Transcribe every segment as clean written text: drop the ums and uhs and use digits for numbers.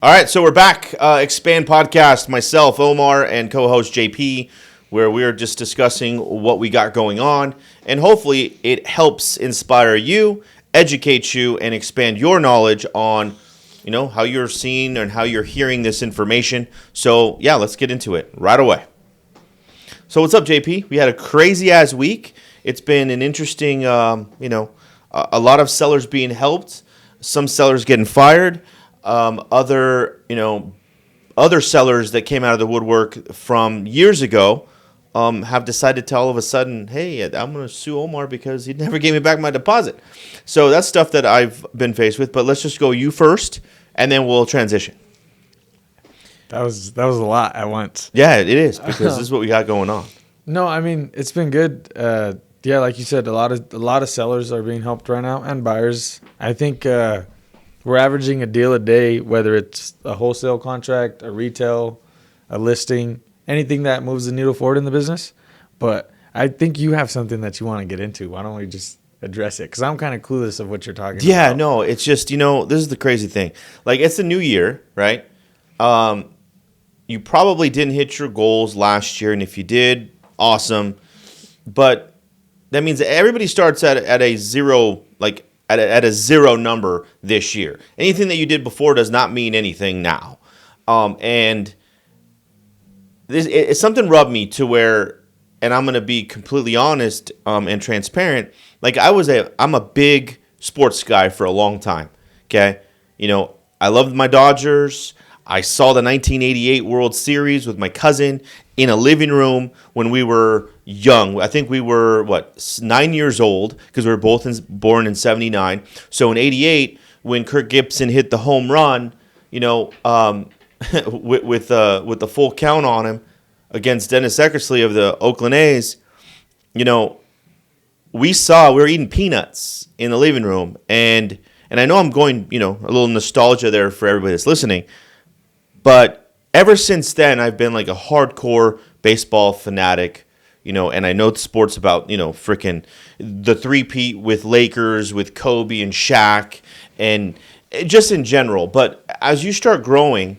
All right, so we're back. Expand podcast, myself, Omar, and co-host JP, where we're just discussing what we got going on, and hopefully it helps inspire you, educate you, and expand your knowledge on, how you're seeing and how you're hearing this information. So yeah, let's get into it right away. So what's up, JP? We had a crazy ass week. It's been an interesting, a lot of sellers being helped, some sellers getting fired. Other sellers that came out of the woodwork from years ago have decided to all of a sudden, hey, I'm going to sue Omar because he never gave me back my deposit. So that's stuff that I've been faced with. But let's just go you first, and then we'll transition. That was a lot at once. Yeah, it is, because this is what we got going on. No, I mean, it's been good. Yeah, like you said, a lot of sellers are being helped right now, and buyers. I think we're averaging a deal a day, whether it's a wholesale contract, a retail, a listing, anything that moves the needle forward in the business. But I think you have something that you want to get into. Why don't we just address it? Because I'm kind of clueless of what you're talking about. Yeah, no, it's just, this is the crazy thing. Like, it's the new year, right? You probably didn't hit your goals last year, and if you did, awesome. But that means that everybody starts at a zero, like, at a zero number this year. Anything that you did before does not mean anything now. And something rubbed me to where, and I'm going to be completely honest and transparent, like I'm a big sports guy for a long time, okay? I loved my Dodgers. I saw the 1988 World Series with my cousin in a living room when we were young. I think we were, 9 years old, because we were both born in 79. So in 88, when Kirk Gibson hit the home run, with the full count on him against Dennis Eckersley of the Oakland A's, we were eating peanuts in the living room. And I know I'm going, a little nostalgia there for everybody that's listening. But ever since then, I've been like a hardcore baseball fanatic, and I know sports about, freaking the three-peat with Lakers, with Kobe and Shaq, and just in general. But as you start growing,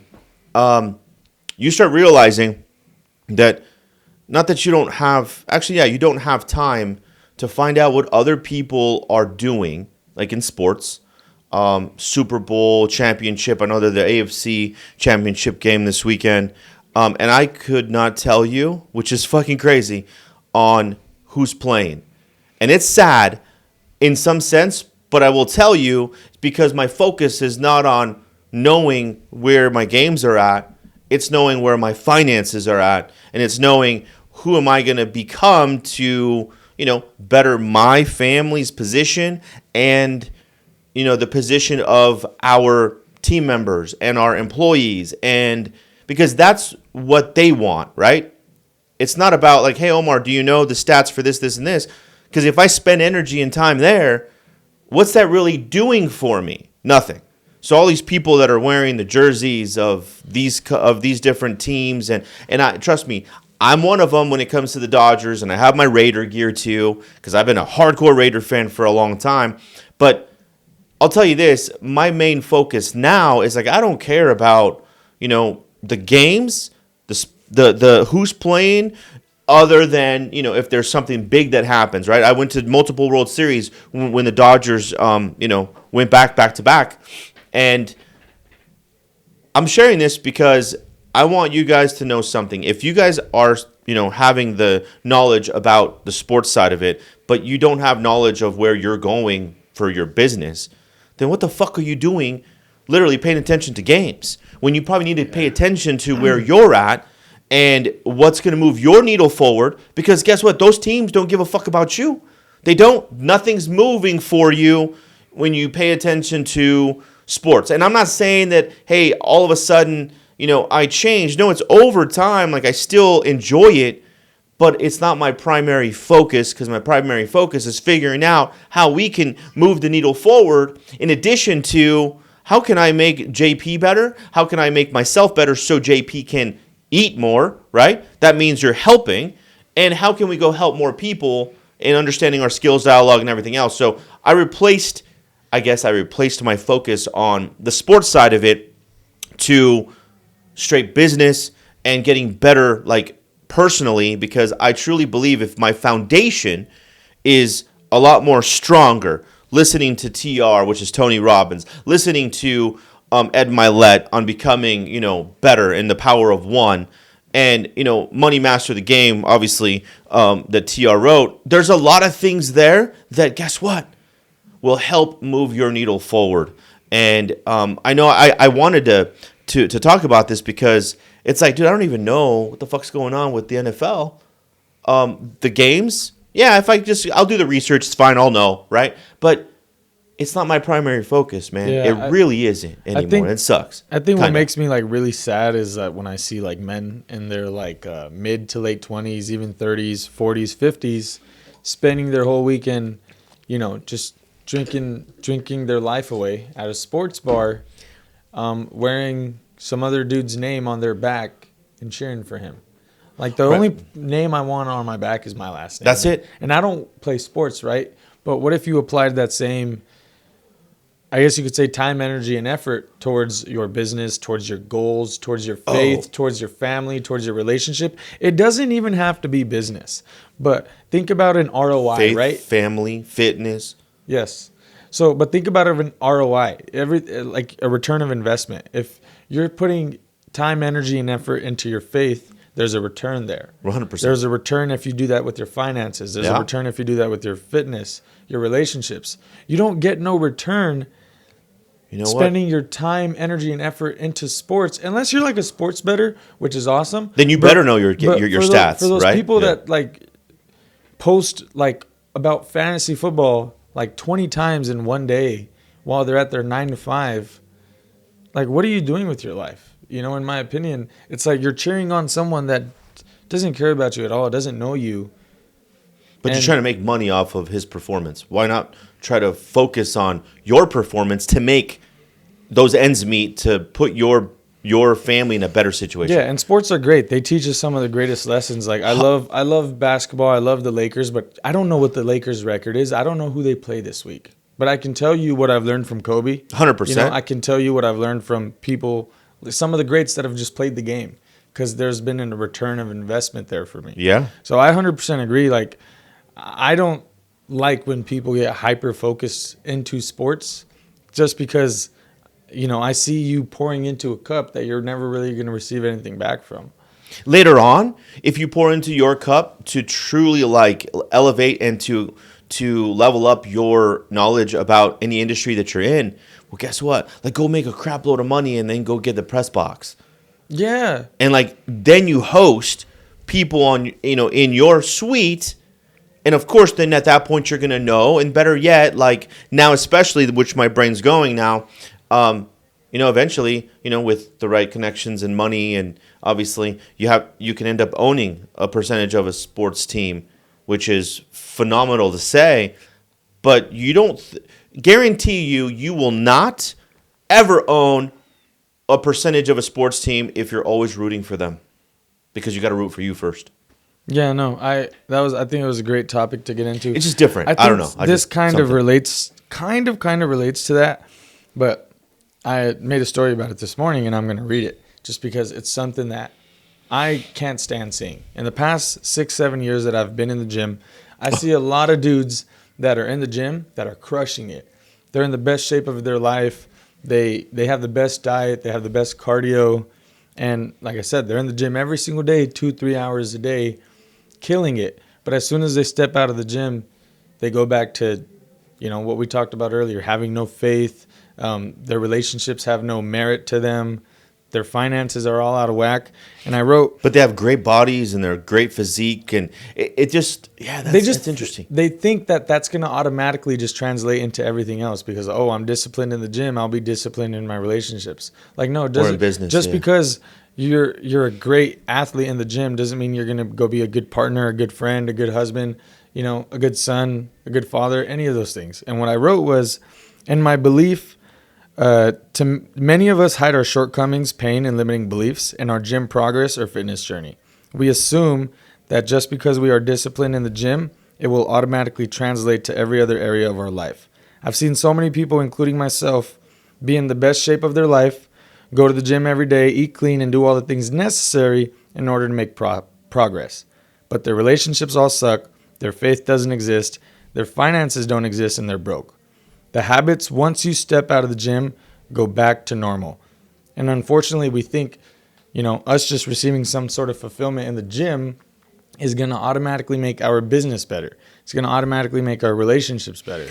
you start realizing that not that you don't have, you don't have time to find out what other people are doing, like in sports. Super Bowl championship. I know they're the AFC championship game this weekend. And I could not tell you, which is fucking crazy, on who's playing. And it's sad in some sense, but I will tell you, because my focus is not on knowing where my games are at. It's knowing where my finances are at. And it's knowing who am I going to become to, better my family's position and the position of our team members and our employees, and because that's what they want, right? It's not about like, hey, Omar, do you know the stats for this, this, and this? Because if I spend energy and time there, what's that really doing for me? Nothing. So all these people that are wearing the jerseys of these different teams, and I trust me, I'm one of them when it comes to the Dodgers, and I have my Raider gear too, because I've been a hardcore Raider fan for a long time, but I'll tell you this, my main focus now is like, I don't care about, the games, the who's playing, other than, if there's something big that happens, right? I went to multiple World Series when the Dodgers, went back to back. And I'm sharing this because I want you guys to know something. If you guys are, having the knowledge about the sports side of it, but you don't have knowledge of where you're going for your business, then what the fuck are you doing literally paying attention to games when you probably need to pay attention to where you're at and what's going to move your needle forward? Because guess what? Those teams don't give a fuck about you. They don't. Nothing's moving for you when you pay attention to sports. And I'm not saying that, hey, all of a sudden, I changed. No, it's over time. Like, I still enjoy it. But it's not my primary focus, because my primary focus is figuring out how we can move the needle forward, in addition to how can I make JP better? How can I make myself better so JP can eat more, right? That means you're helping. And how can we go help more people in understanding our skills, dialogue, and everything else? So I replaced my focus on the sports side of it to straight business and getting better, like personally, because I truly believe if my foundation is a lot more stronger, listening to TR, which is Tony Robbins, listening to Ed Milet on becoming, better in the power of one, and, Money Master the Game, obviously, that TR wrote, there's a lot of things there that, guess what, will help move your needle forward. And I know I wanted to talk about this because it's like, dude, I don't even know what the fuck's going on with the NFL. The games, yeah, I'll do the research, it's fine, I'll know, right? But it's not my primary focus, man. Yeah, it really isn't anymore. It sucks. I think what makes me like really sad is that when I see like men in their like mid to late 20s, even 30s, 40s, 50s, spending their whole weekend, just drinking their life away at a sports bar, wearing some other dude's name on their back and cheering for him. Like the only name I want on my back is my last name. That's it. And I don't play sports, right? But what if you applied that same, I guess you could say, time, energy, and effort towards your business, towards your goals, towards your faith, towards your family, towards your relationship? It doesn't even have to be business. But think about an ROI, faith, right? Family, fitness. Yes. So, but think about an ROI, like a return of investment. If you're putting time, energy, and effort into your faith, there's a return there. 100%. There's a return if you do that with your finances. There's a return if you do that with your fitness, your relationships. You don't get no return spending your time, energy, and effort into sports, unless you're like a sports bettor, which is awesome. Then you better know your stats, for those right? people that like post like about fantasy football like 20 times in one day while they're at their 9 to 5, like what are you doing with your life? In my opinion, it's like you're cheering on someone that doesn't care about you at all, doesn't know you. But you're trying to make money off of his performance. Why not try to focus on your performance to make those ends meet, to put your family in a better situation? Yeah, and sports are great. They teach us some of the greatest lessons. Like I love basketball. I love the Lakers, but I don't know what the Lakers record is. I don't know who they play this week. But I can tell you what I've learned from Kobe. 100%. I can tell you what I've learned from people, some of the greats that have just played the game, because there's been a return of investment there for me. Yeah. So I 100% agree. Like, I don't like when people get hyper focused into sports just because, I see you pouring into a cup that you're never really going to receive anything back from. Later on, if you pour into your cup to truly like elevate and to level up your knowledge about any industry that you're in, well, guess what? Like, go make a crap load of money and then go get the press box. Yeah. And like, then you host people on, in your suite. And of course, then at that point, you're going to know. And better yet, like now, especially, which my brain's going now, eventually, with the right connections and money, and obviously you can end up owning a percentage of a sports team, which is phenomenal to say, but you don't guarantee you will not ever own a percentage of a sports team if you're always rooting for them, because you got to root for you first. Yeah, no, I think it was a great topic to get into. It's just different. I don't know. This kind of relates to that, but I made a story about it this morning, and I'm going to read it just because it's something that I can't stand seeing. In the past 6-7 years that I've been in the gym, I see a lot of dudes that are in the gym that are crushing it. They're in the best shape of their life. They have the best diet. They have the best cardio. And like I said, they're in the gym every single day, 2-3 hours a day, killing it. But as soon as they step out of the gym, they go back to, what we talked about earlier, having no faith. Their relationships have no merit to them. Their finances are all out of whack. And I wrote... But they have great bodies and they're great physique. And that's interesting. They think that that's going to automatically just translate into everything else because, I'm disciplined in the gym, I'll be disciplined in my relationships. Like, no, it doesn't. Or in business, just because you're a great athlete in the gym doesn't mean you're going to go be a good partner, a good friend, a good husband, a good son, a good father, any of those things. And what I wrote was, in my belief... to many of us hide our shortcomings, pain, and limiting beliefs in our gym progress or fitness journey. We assume that just because we are disciplined in the gym, it will automatically translate to every other area of our life. I've seen so many people, including myself, be in the best shape of their life, go to the gym every day, eat clean, and do all the things necessary in order to make progress. But their relationships all suck, their faith doesn't exist, their finances don't exist, and they're broke. The habits, once you step out of the gym, go back to normal. And unfortunately, we think, us just receiving some sort of fulfillment in the gym is going to automatically make our business better. It's going to automatically make our relationships better.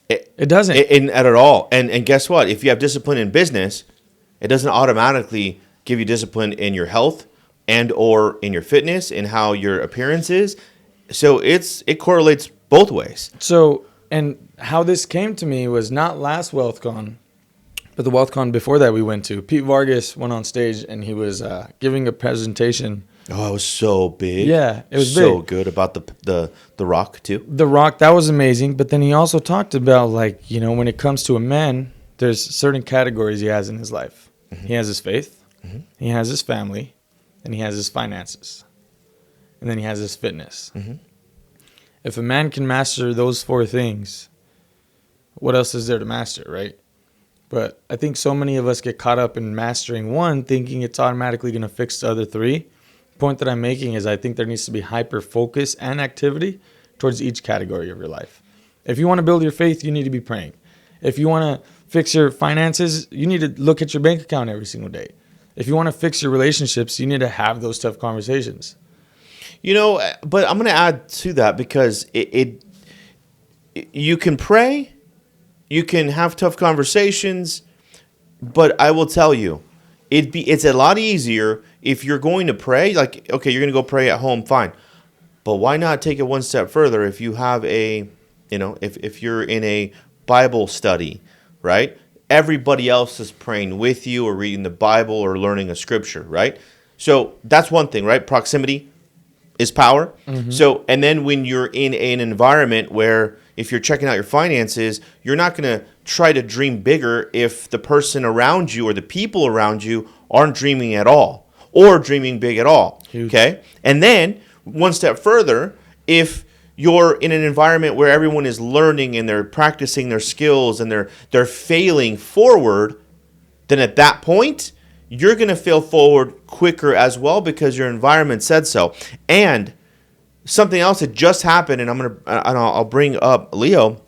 It doesn't. At all. And guess what? If you have discipline in business, it doesn't automatically give you discipline in your health and or in your fitness and how your appearance is. So it correlates both ways. So, and how this came to me was not last WealthCon, but the WealthCon before that we went to. Pete Vargas went on stage and he was giving a presentation. Oh, it was so big. Yeah, it was so big. good about the Rock too. The Rock, that was amazing. But then he also talked about when it comes to a man, there's certain categories he has in his life. Mm-hmm. He has his faith, mm-hmm. he has his family, and he has his finances. And then he has his fitness. Mm-hmm. If a man can master those 4 things, what else is there to master, right? But I think so many of us get caught up in mastering one, thinking it's automatically going to fix the other 3. The point that I'm making is I think there needs to be hyper focus and activity towards each category of your life. If you want to build your faith, you need to be praying. If you want to fix your finances, you need to look at your bank account every single day. If you want to fix your relationships, you need to have those tough conversations. But I'm going to add to that because you can pray, you can have tough conversations, but I will tell you, it's a lot easier if you're going to pray. Like, okay, you're going to go pray at home, fine. But why not take it one step further if you have if you're in a Bible study, right? Everybody else is praying with you or reading the Bible or learning a scripture, right? So that's one thing, right? Proximity is power. Mm-hmm. So, and then when you're in an environment where if you're checking out your finances, you're not going to try to dream bigger if the person around you or the people around you aren't dreaming at all or dreaming big at all. Huge. Okay? And then one step further, if you're in an environment where everyone is learning and they're practicing their skills and they're failing forward, then at that point, you're going to fail forward quicker as well because your environment said so. And something else that just happened, and I'll bring up Leo.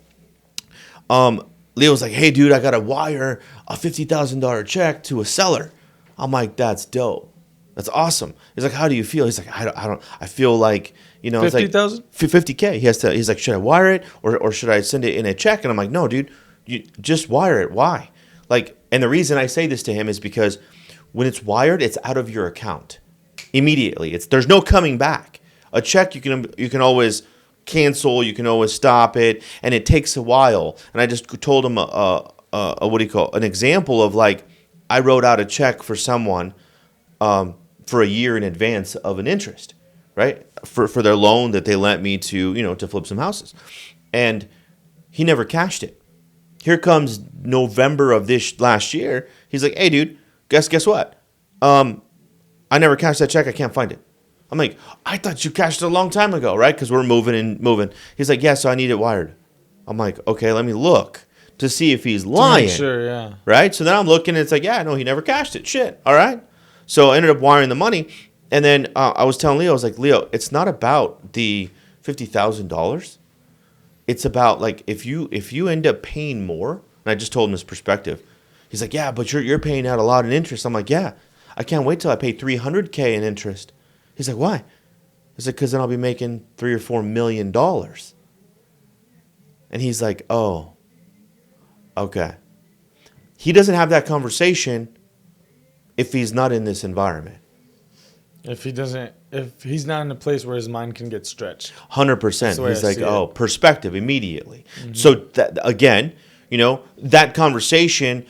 Leo's like, "Hey, dude, I got to wire a $50,000 check to a seller." I'm like, "That's dope. That's awesome." He's like, "How do you feel?" He's like, I feel like, it's like 50,000? $50K. He's like, "Should I wire it or should I send it in a check?" And I'm like, "No, dude, you just wire it. Why?" And the reason I say this to him is because when it's wired, it's out of your account immediately. There's no coming back. A check you can always cancel, you can always stop it, and it takes a while. And I just told him an example of I wrote out a check for someone for a year in advance of an interest, right? For their loan that they lent me to flip some houses, and he never cashed it. Here comes November of this last year. He's like, "Hey, dude, guess what? I never cashed that check. I can't find it." I'm like, "I thought you cashed it a long time ago, right?" Because we're moving. He's like, "Yeah, so I need it wired." I'm like, "Okay, let me look to see if he's lying." Sure, yeah. Right? So then I'm looking, and it's like, "Yeah, no, he never cashed it. Shit. All right." So I ended up wiring the money. And then I was telling Leo, I was like, "Leo, it's not about the $50,000. It's about if you end up paying more." And I just told him his perspective. He's like, "Yeah, but you're paying out a lot in interest." I'm like, "Yeah, I can't wait till I pay $300K in interest." He's like, "Why?" He's like, "Because then I'll be making $3 or $4 million." And he's like, "Oh, okay." He doesn't have that conversation if he's not in this environment. If he's not in a place where his mind can get stretched. 100%. He's like, "Oh, perspective immediately." Mm-hmm. So that, again, that conversation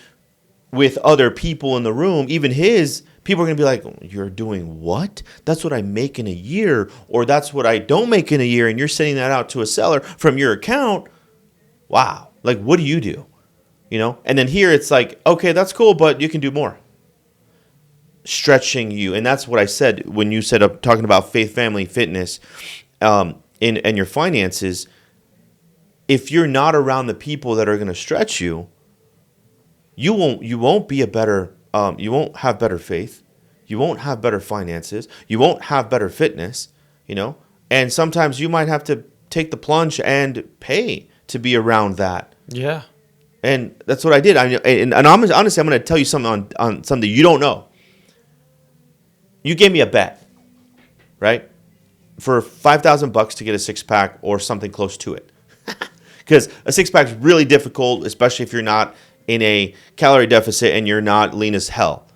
with other people in the room, even his, people are going to be like, "You're doing what? That's what I make in a year, or that's what I don't make in a year, and you're sending that out to a seller from your account. Wow. What do you do?" And then here it's like, "Okay, that's cool, but you can do more." Stretching you. And that's what I said when you said talking about faith, family, fitness, and your finances. If you're not around the people that are going to stretch you, you won't be a better you won't have better faith. You won't have better finances. You won't have better fitness, you know? And sometimes you might have to take the plunge and pay to be around that. Yeah. And that's what I did. Honestly, I'm going to tell you something on something you don't know. You gave me a bet, right? For $5,000 to get a six-pack or something close to it. Because a six-pack is really difficult, especially if you're not in a calorie deficit and you're not lean as hell.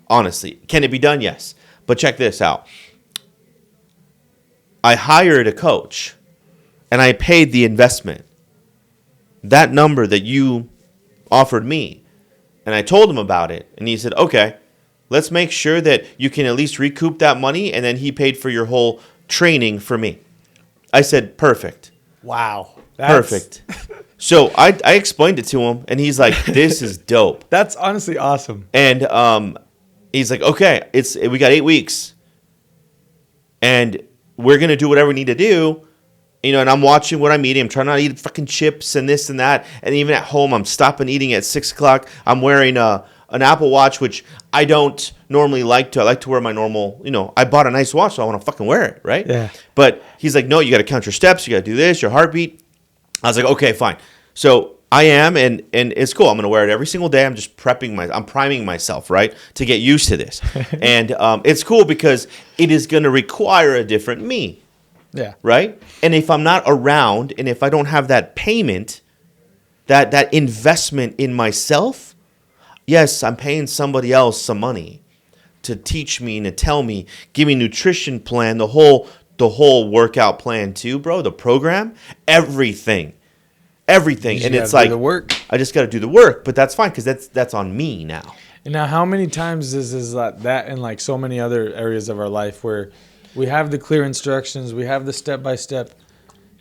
Honestly. Can it be done? Yes. But check this out. I hired a coach and I paid the investment. That number that you offered me. And I told him about it. And he said, okay, let's make sure that you can at least recoup that money. And then he paid for your whole training for me. I said, perfect. Wow. Perfect. So I explained it to him, and he's like, this is dope. That's honestly awesome. And he's like, okay, we got 8 weeks. And we're going to do whatever we need to do. You know, and I'm watching what I'm eating. I'm trying not to eat fucking chips and this and that. And even at home, I'm stopping eating at 6 o'clock. I'm wearing an Apple Watch, which I don't normally like to. I like to wear my normal, you know, I bought a nice watch, so I want to fucking wear it, right? Yeah. But he's like, no, you got to count your steps. You got to do this, your heartbeat. I was like, okay, fine. So I am, and it's cool. I'm going to wear it every single day. I'm just I'm priming myself, right, to get used to this. And it's cool because it is going to require a different me. Yeah. Right? And if I'm not around, and if I don't have that payment, that investment in myself, yes, I'm paying somebody else some money to teach me and to tell me, give me nutrition plan, the whole workout plan too, bro, the program, everything. And it's like, the work. I just got to do the work, but that's fine because that's on me now. And now, how many times is that in like so many other areas of our life where we have the clear instructions, we have the step-by-step,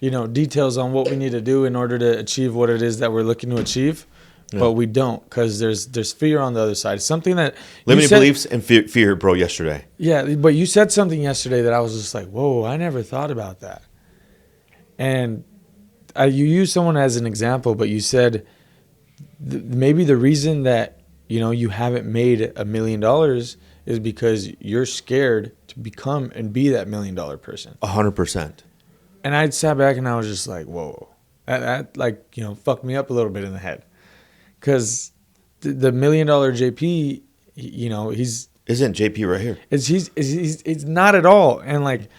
you know, details on what we need to do in order to achieve what it is that we're looking to achieve, but we don't because there's fear on the other side. Something that limiting beliefs and fear, bro. Yesterday. Yeah, but you said something yesterday that I was just like, whoa, I never thought about that. And you used someone as an example, but you said maybe the reason that, you know, you haven't made $1 million is because you're scared to become and be that $1 million person. 100%. And I sat back and I was just like, whoa, that like, you know, fucked me up a little bit in the head. Because the $1 million JP, you know, isn't JP right here? It's not at all. And like,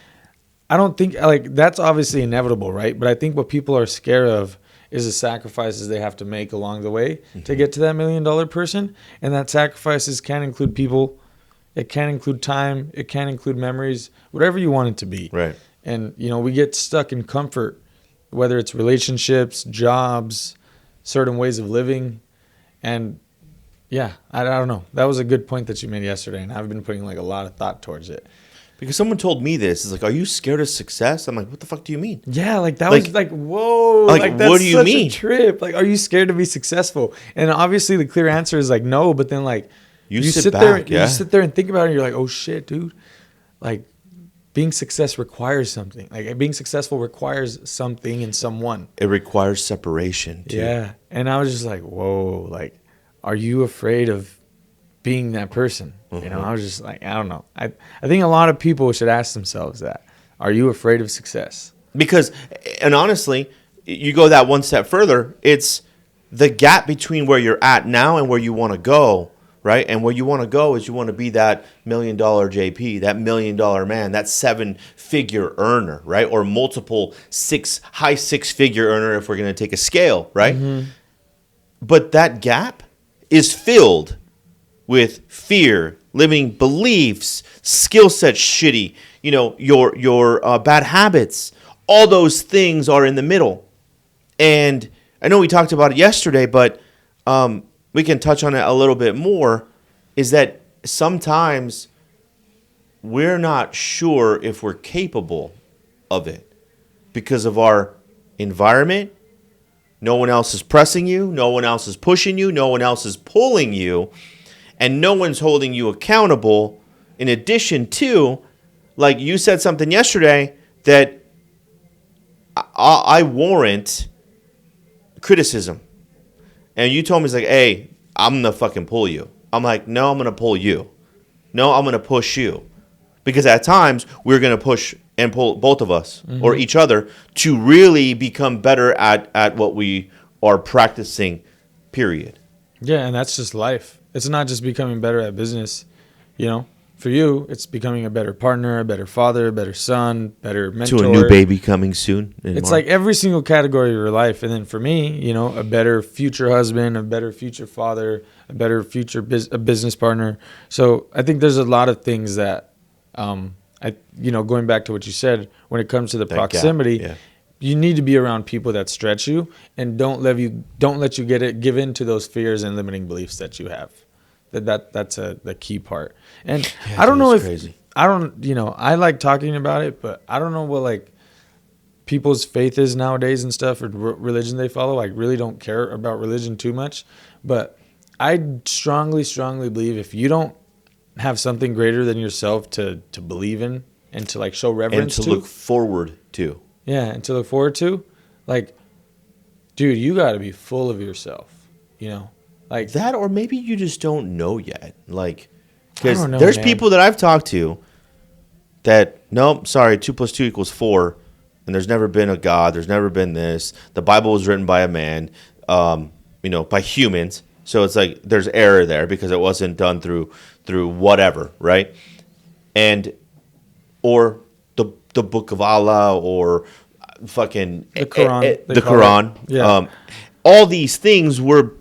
I don't think like that's obviously inevitable, right? But I think what people are scared of is the sacrifices they have to make along the way to get to that $1 million person. And that sacrifices can include people. It can include time. It can include memories, whatever you want it to be. Right. And, you know, we get stuck in comfort, whether it's relationships, jobs, certain ways of living. And yeah, I don't know. That was a good point that you made yesterday. And I've been putting like a lot of thought towards it. Because someone told me this. It's like, are you scared of success? I'm like, what the fuck do you mean? Yeah, like that was like, whoa. Like that's what do you such mean? A trip. Like, are you scared to be successful? And obviously the clear answer is like, no. But then like, you sit back, there, you sit there and think about it. And you're like, oh shit, dude. Like being successful requires something. Like being successful requires something and someone. It requires separation too. Yeah. And I was just like, whoa, like, are you afraid of being that person? You know, I was just like, I don't know. I think a lot of people should ask themselves that. Are you afraid of success? Because, and honestly, you go that one step further, it's the gap between where you're at now and where you want to go, right? And where you want to go is you want to be that $1 million JP, that $1 million man, that 7-figure earner, right? Or multiple high six-figure earner if we're going to take a scale, right? Mm-hmm. But that gap is filled with fear, limiting beliefs, skill set shitty, you know, your bad habits. All those things are in the middle. And I know we talked about it yesterday, but we can touch on it a little bit more, is that sometimes we're not sure if we're capable of it because of our environment. No one else is pressing you. No one else is pushing you. No one else is pulling you. And no one's holding you accountable. In addition to, like you said something yesterday, that I warrant criticism. And you told me, it's like, hey, I'm going to fucking pull you. I'm like, no, I'm going to pull you. No, I'm going to push you. Because at times, we're going to push and pull both of us or each other to really become better at what we are practicing, period. Yeah, and that's just life. It's not just becoming better at business. You know, for you, it's becoming a better partner, a better father, a better son, better mentor. To a new baby coming soon. It's like every single category of your life. And then for me, you know, a better future husband, a better future father, a better future a business partner. So I think there's a lot of things that, going back to what you said, when it comes to the proximity, you need to be around people that stretch you and don't let you give in to those fears and limiting beliefs that you have. That's the key part. And I don't know if crazy. I like talking about it, but I don't know what like people's faith is nowadays and stuff, or religion they follow. I really don't care about religion too much, but I strongly believe if you don't have something greater than yourself to believe in and to like show reverence and to look forward to. Yeah, and to look forward to, like, dude, you got to be full of yourself, you know, like that, or maybe you just don't know yet, like, because there's people that I've talked to that, no, sorry, 2 + 2 = 4, and there's never been a God, there's never been this. The Bible was written by a man, by humans, so it's like there's error there because it wasn't done through whatever, right? And or the Book of Allah or fucking the Quran. The Quran. Yeah. All these things were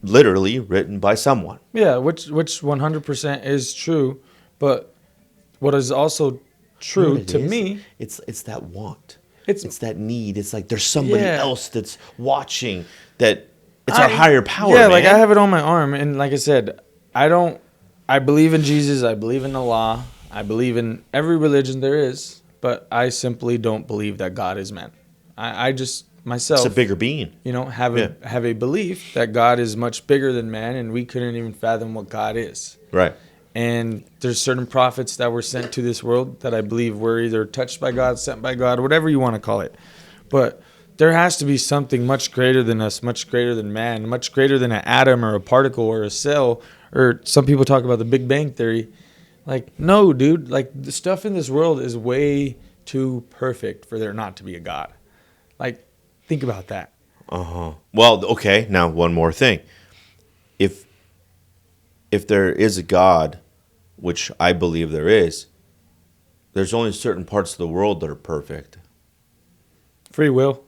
literally written by someone. Yeah, which 100% is true, but what is also true to me, it's that want. It's that need. It's like there's somebody else that's watching, that it's our higher power. Yeah, man. Like I have it on my arm, and like I said, I believe in Jesus, I believe in Allah, I believe in every religion there is, but I simply don't believe that God is man. I just myself, it's a bigger being. Have a belief that God is much bigger than man, and we couldn't even fathom what God is. Right. And there's certain prophets that were sent to this world that I believe were either touched by God, sent by God, whatever you want to call it. But there has to be something much greater than us, much greater than man, much greater than an atom or a particle or a cell, or some people talk about the Big Bang Theory. Like, no, dude, like the stuff in this world is way too perfect for there not to be a God. Like, think about that. Well, okay, now one more thing. If there is a God, which I believe there is, there's only certain parts of the world that are perfect. Free will.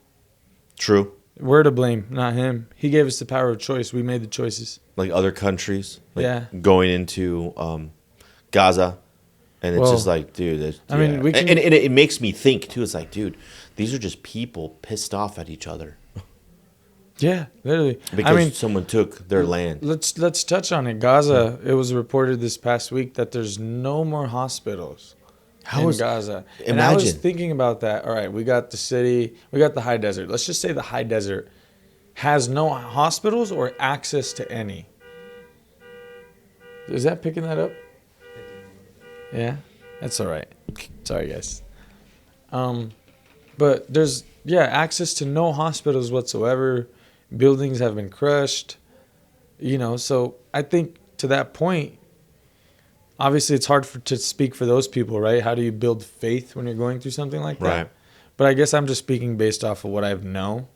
True. We're to blame, not him. He gave us the power of choice. We made the choices. Like other countries. Like going into Gaza. And it's just like, dude. It makes me think, too. It's like, dude, these are just people pissed off at each other. Yeah, literally. Because someone took their land. Let's touch on it. Gaza, it was reported this past week that there's no more hospitals in Gaza. Imagine. And I was thinking about that. All right, we got the city, we got the high desert. Let's just say the high desert has no hospitals or access to any. Is that picking that up? Yeah, that's all right. Sorry, guys. But there's, access to no hospitals whatsoever. Buildings have been crushed, so I think to that point, obviously it's hard to speak for those people, right? How do you build faith when you're going through something like that? Right. But I guess I'm just speaking based off of what I know,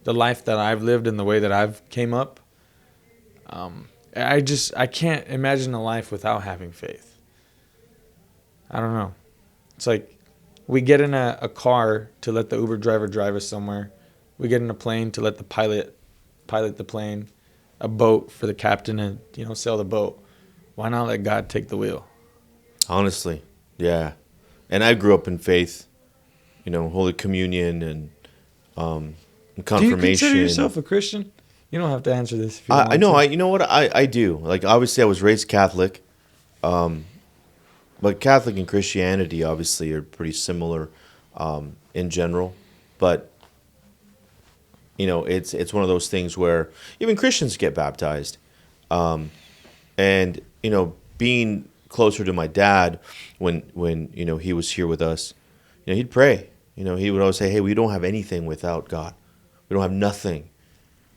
the life that I've lived and the way that I've came up. I can't imagine a life without having faith. I don't know. It's like we get in a car to let the Uber driver drive us somewhere. We get in a plane to let the pilot the plane, a boat for the captain to, sail the boat. Why not let God take the wheel? Honestly, yeah. And I grew up in faith, Holy Communion and confirmation. Do you consider yourself a Christian? You don't have to answer this if you don't want I know. to. You know what? I do. Like, obviously, I was raised Catholic. But Catholic and Christianity, obviously, are pretty similar in general. But it's one of those things where even Christians get baptized. And being closer to my dad when he was here with us, he'd pray. He would always say, hey, we don't have anything without God. We don't have nothing.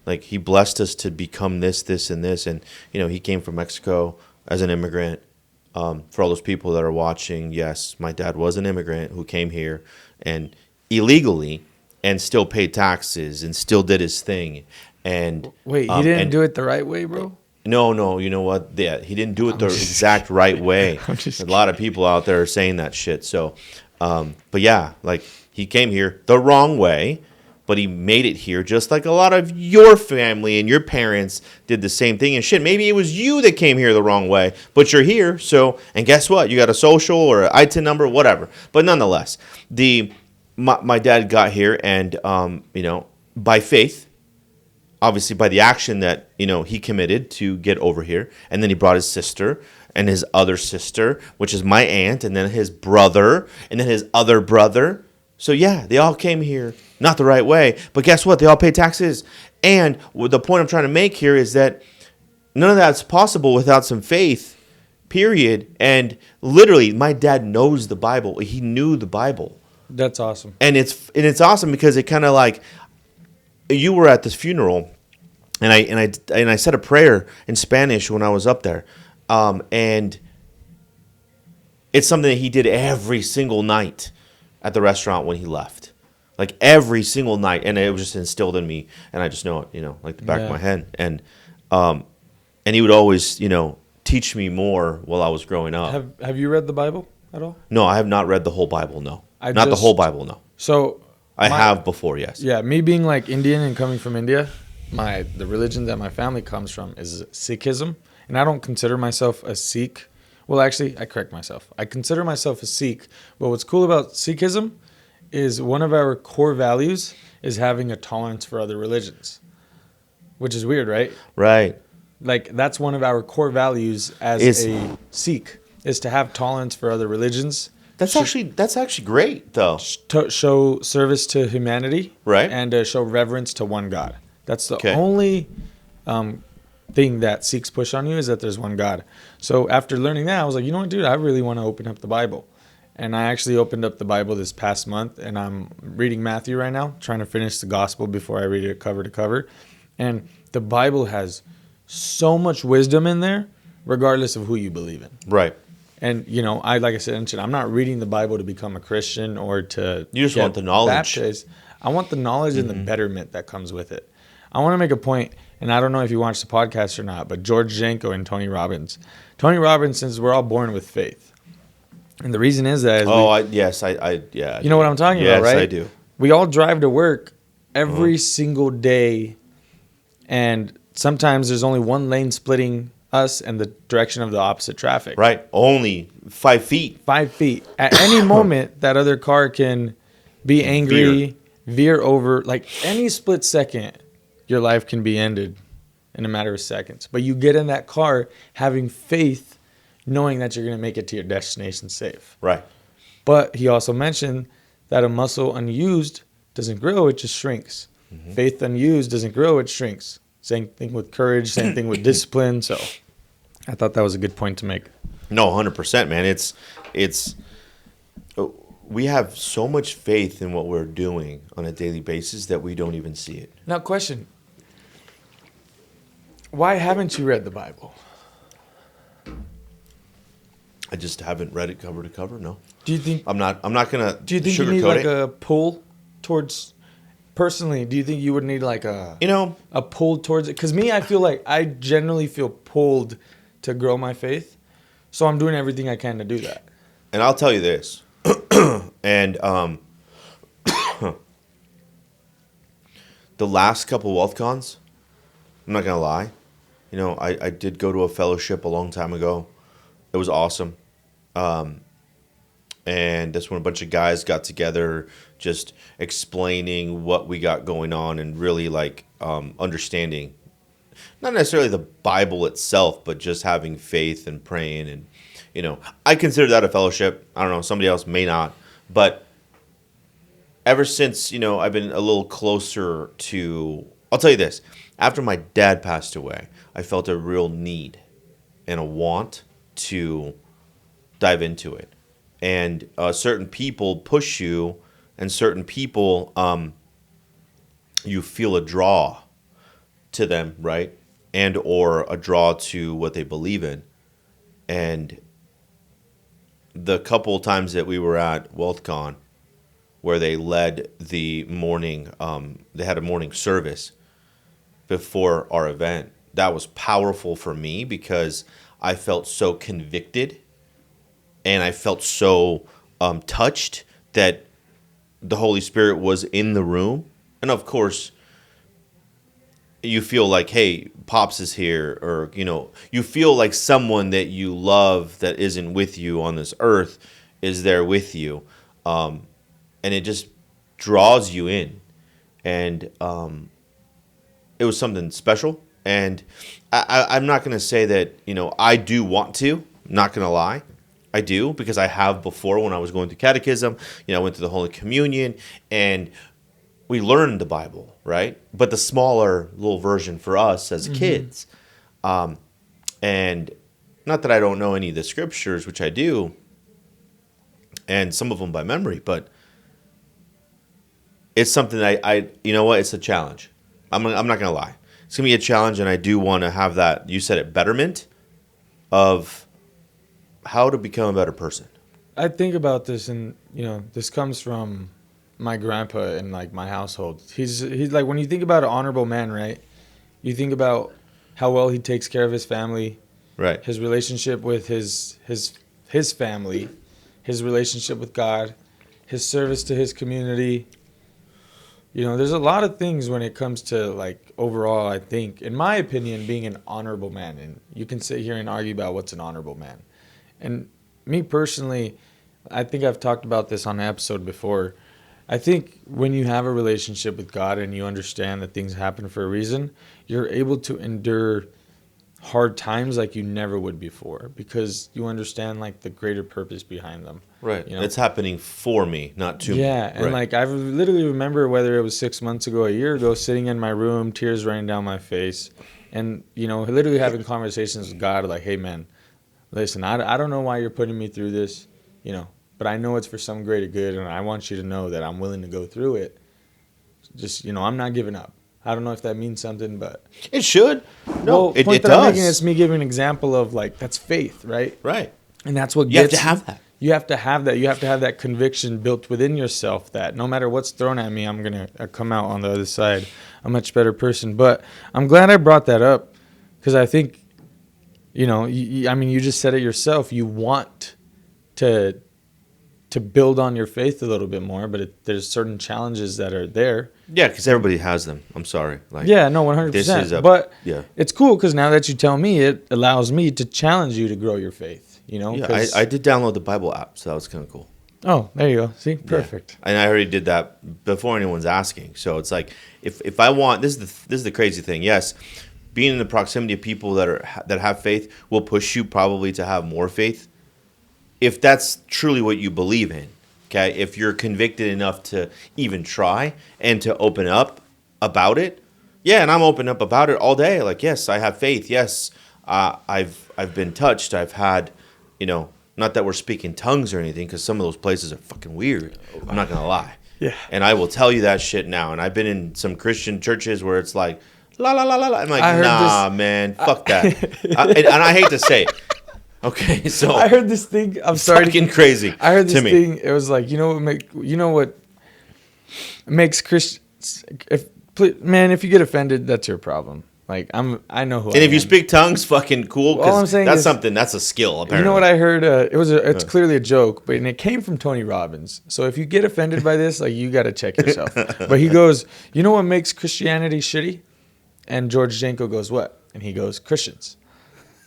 Like he blessed us to become this, this, and this. And, he came from Mexico as an immigrant. For all those people that are watching, yes, my dad was an immigrant who came here and illegally and still paid taxes and still did his thing. And Wait, he didn't do it the right way, bro? no, you know what? Yeah, he didn't do it the exact right way. A lot of people out there are saying that shit. So, but yeah, like he came here the wrong way, but he made it here just like a lot of your family and your parents did the same thing. And shit, maybe it was you that came here the wrong way, but you're here. So, and guess what? You got a social or an ITIN number, whatever. But nonetheless, my dad got here and, by faith, obviously by the action that, he committed to get over here. And then he brought his sister and his other sister, which is my aunt, and then his brother, and then his other brother. So yeah, they all came here not the right way, but guess what? They all pay taxes. And the point I'm trying to make here is that none of that's possible without some faith, period. And literally, my dad knows the Bible. He knew the Bible. That's awesome. And it's awesome because it kind of like, you were at this funeral, and I said a prayer in Spanish when I was up there, and it's something that he did every single night at the restaurant when he left, like every single night, and it was just instilled in me, and I just know it, like the back of my head, and he would always, teach me more while I was growing up. Have you read the Bible at all? No, I have not read the whole Bible. No, not the whole Bible. No. So I have before, yes. Yeah, me being like Indian and coming from India, the religion that my family comes from is Sikhism, and I don't consider myself a Sikh. Well, actually, I correct myself. I consider myself a Sikh, but what's cool about Sikhism is one of our core values is having a tolerance for other religions, which is weird, right? Right. Like that's one of our core values as a Sikh is to have tolerance for other religions. That's actually great, though. To show service to humanity, right, and to show reverence to one God. That's the only thing that Sikhs push on you is that there's one God. So after learning that, I was like, you know what, dude, I really want to open up the Bible. And I actually opened up the Bible this past month, and I'm reading Matthew right now, trying to finish the gospel before I read it cover to cover. And the Bible has so much wisdom in there, regardless of who you believe in. Right. And, like I said, I'm not reading the Bible to become a Christian or to You just want the knowledge. Baptized. I want the knowledge and the betterment that comes with it. I want to make a point, and I don't know if you watch the podcast or not, but George Janko and Tony Robbins. Tony Robbins says we're all born with faith. And the reason is that... yeah. You know what I'm talking about, right? Yes, I do. We all drive to work every single day, and sometimes there's only one lane splitting us and the direction of the opposite traffic. Right. Only 5 feet. 5 feet. At any moment, that other car can be angry, veer over. Like any split second, your life can be ended in a matter of seconds. But you get in that car having faith, knowing that you're going to make it to your destination safe. Right. But he also mentioned that a muscle unused doesn't grow, it just shrinks. Mm-hmm. Faith unused doesn't grow, it shrinks. Same thing with courage, same thing with discipline. So I thought that was a good point to make. No, 100%, man. It's we have so much faith in what we're doing on a daily basis that we don't even see it. Now, question. Why haven't you read the Bible? I just haven't read it cover to cover, no. Do you think I'm not gonna Do you think you need like a pull towards personally, do you think you would need like a pull towards it? Because me, I feel like I generally feel pulled to grow my faith. So I'm doing everything I can to do that. And I'll tell you this. And the last couple wealth cons, I'm not going to lie. I did go to a fellowship a long time ago. It was awesome. And that's when a bunch of guys got together just explaining what we got going on and really understanding not necessarily the Bible itself, but just having faith and praying. And, I consider that a fellowship. I don't know. Somebody else may not. But ever since, I've been a little closer to, I'll tell you this. After my dad passed away, I felt a real need and a want to dive into it. And certain people push you, and certain people, you feel a draw to them, right? And or a draw to what they believe in. And the couple times that we were at WealthCon, where they led the morning, they had a morning service before our event. That was powerful for me because I felt so convicted and I felt so touched that the Holy Spirit was in the room. And of course, you feel like, hey, Pops is here, or, you feel like someone that you love that isn't with you on this earth is there with you. And it just draws you in. And it was something special. And I'm not going to say that, I do want to, not going to lie. I do, because I have before when I was going through catechism, I went through the Holy Communion, and we learned the Bible, right? But the smaller little version for us as kids. And not that I don't know any of the scriptures, which I do, and some of them by memory, but it's something I you know what? It's a challenge. I'm not going to lie. It's going to be a challenge, and I do want to have that, you said it, betterment of how to become a better person. I think about this, and, this comes from my grandpa and like my household. He's like, when you think about an honorable man, right? You think about how well he takes care of his family, right? His relationship with his family, his relationship with God, his service to his community. There's a lot of things when it comes to like overall, I think, in my opinion, being an honorable man. And you can sit here and argue about what's an honorable man. And me personally, I think I've talked about this on an episode before. I think when you have a relationship with God and you understand that things happen for a reason, you're able to endure hard times like you never would before, because you understand like the greater purpose behind them. Right. It's happening for me, not to me. Yeah. And like I literally remember, whether it was 6 months ago, a year ago, sitting in my room, tears running down my face, and, literally having conversations with God like, hey, man, listen, I don't know why you're putting me through this, but I know it's for some greater good, and I want you to know that I'm willing to go through it. Just, I'm not giving up. I don't know if that means something, but it should. No, it that does. I'm making, it's me giving an example of like, that's faith, right? Right. And that's what you have to have that. You have to have that. You have to have that conviction built within yourself that no matter what's thrown at me, I'm going to come out on the other side a much better person. But I'm glad I brought that up, because I think, you just said it yourself. You want to build on your faith a little bit more, but there's certain challenges that are there. Yeah, because everybody has them. I'm sorry. Like, yeah, no, 100%. But it's cool, because now that you tell me, it allows me to challenge you to grow your faith. Yeah, I did download the Bible app, so that was kind of cool. Oh, there you go. See, perfect. Yeah. And I already did that before anyone's asking. So it's like, if I want, this is the crazy thing. Yes, being in the proximity of people that have faith will push you probably to have more faith, if that's truly what you believe in. Okay, if you're convicted enough to even try and to open up about it. Yeah, and I'm open up about it all day. Like, yes, I have faith. Yes, I've been touched. I've had, not that we're speaking tongues or anything, because some of those places are fucking weird. I'm not gonna lie. Yeah. And I will tell you that shit now. And I've been in some Christian churches where it's like, la la la la la. I'm like, nah, man, fuck that. And I hate to say it. Okay, so I heard this thing. I'm sorry. Fucking crazy. I heard this thing. It was like, what makes Christians? If you get offended, that's your problem. Like I know who. And if you speak tongues, fucking cool. All I'm saying that's is, something. That's a skill. Apparently. You know what I heard? It's clearly a joke, but it came from Tony Robbins. So if you get offended by this, like, you got to check yourself. But he goes, you know what makes Christianity shitty? And George Janko goes, what? And he goes, Christians.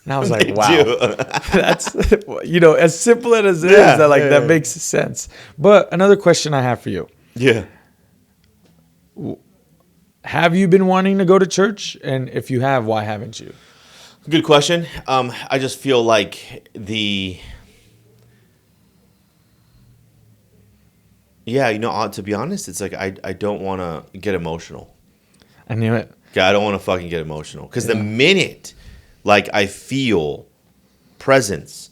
And I was like, wow, that's, as simple as it is, that makes sense. But another question I have for you. Yeah. Have you been wanting to go to church? And if you have, why haven't you? Good question. I just feel like to be honest, it's like I don't want to get emotional. I knew it. I don't want to fucking get emotional. Because the minute, like, I feel presence,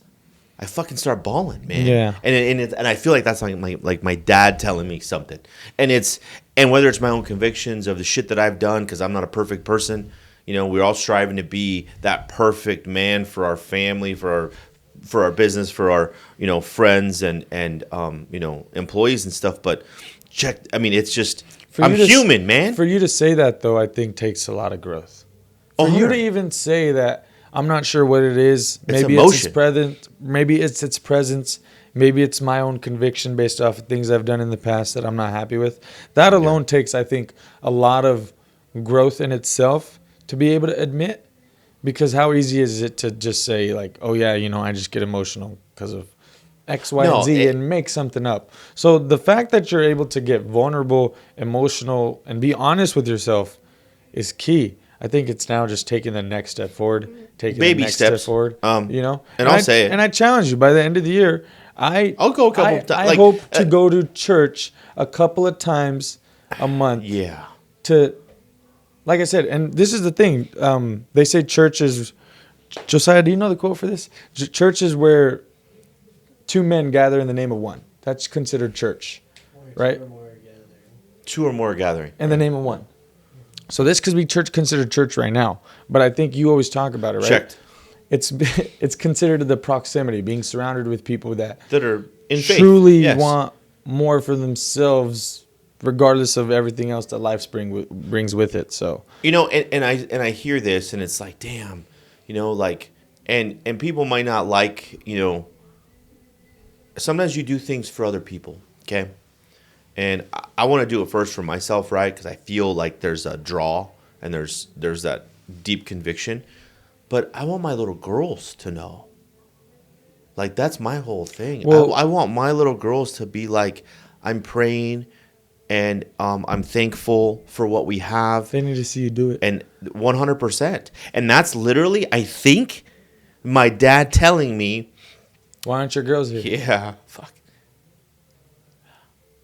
I fucking start bawling, man. Yeah. And I feel like that's like my dad telling me something. And whether it's my own convictions of the shit that I've done, because I'm not a perfect person, we're all striving to be that perfect man for our family, for our business, for our friends and employees and stuff. But it's just I'm human, man. For you to say that though, I think takes a lot of growth. For you to even say that, I'm not sure what it is. Maybe it's its presence. Maybe it's its presence. Maybe it's my own conviction based off of things I've done in the past that I'm not happy with. That alone takes, I think, a lot of growth in itself to be able to admit. Because how easy is it to just say like, oh yeah, I just get emotional because of X, Y, and Z and make something up. So the fact that you're able to get vulnerable, emotional, and be honest with yourself is key. I think it's now just taking the next step forward, taking baby the next steps. step forward. And I'll say it. And I challenge you by the end of the year. I'll go a couple times. I hope to go to church a couple of times a month. Yeah. Like I said, and this is the thing. They say church is, Josiah, do you know the quote for this? Church is where two men gather in the name of one. That's considered church, right? Two or more gathering. In the name of one. So this could be considered church right now. But I think you always talk about it, right? Checked. It's considered the proximity, being surrounded with people that are in faith. Truly want more for themselves, regardless of everything else that life brings with it. So and I hear this, and it's like, damn, and people might not like, sometimes you do things for other people, okay? And I want to do it first for myself, right? Because I feel like there's a draw and there's that deep conviction. But I want my little girls to know. Like, that's my whole thing. Well, I want my little girls to be like, I'm praying and I'm thankful for what we have. They need to see you do it. And 100%. And that's literally, I think, my dad telling me. Why aren't your girls here? Yeah. Fuck.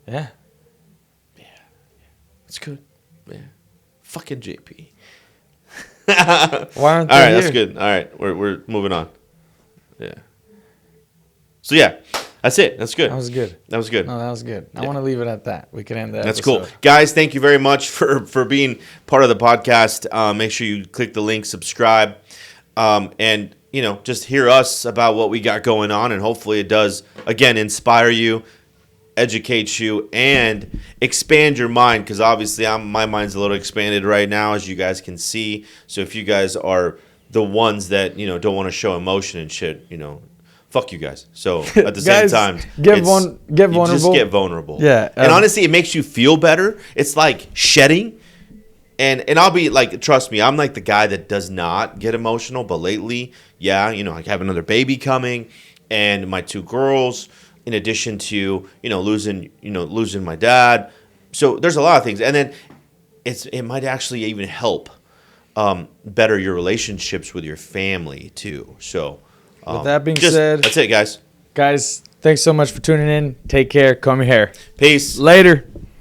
Yeah. It's good. Yeah. Fucking JP. Why aren't they All right, here? that's good. All right, we're moving on. Yeah. So yeah, that's it. That's good. That was good. That was good. No, that was good. I want to leave it at that. We can end that. That's cool, guys. Thank you very much for being part of the podcast. Make sure you click the link, subscribe, and just hear us about what we got going on, and hopefully it does again inspire you, educate you, and expand your mind, because obviously my mind's a little expanded right now, as you guys can see. So if you guys are the ones that don't want to show emotion and shit, fuck you guys. So at the same time, get vulnerable. Just get vulnerable. Yeah, and honestly, it makes you feel better. It's like shedding. And I'll be like, trust me, I'm like the guy that does not get emotional. But lately, I have another baby coming, and my two girls, in addition to losing my dad. So there's a lot of things, and then it might actually even help better your relationships with your family too. So with that being said, that's it, guys. Guys, thanks so much for tuning in. Take care. Comb your hair. Peace. Later.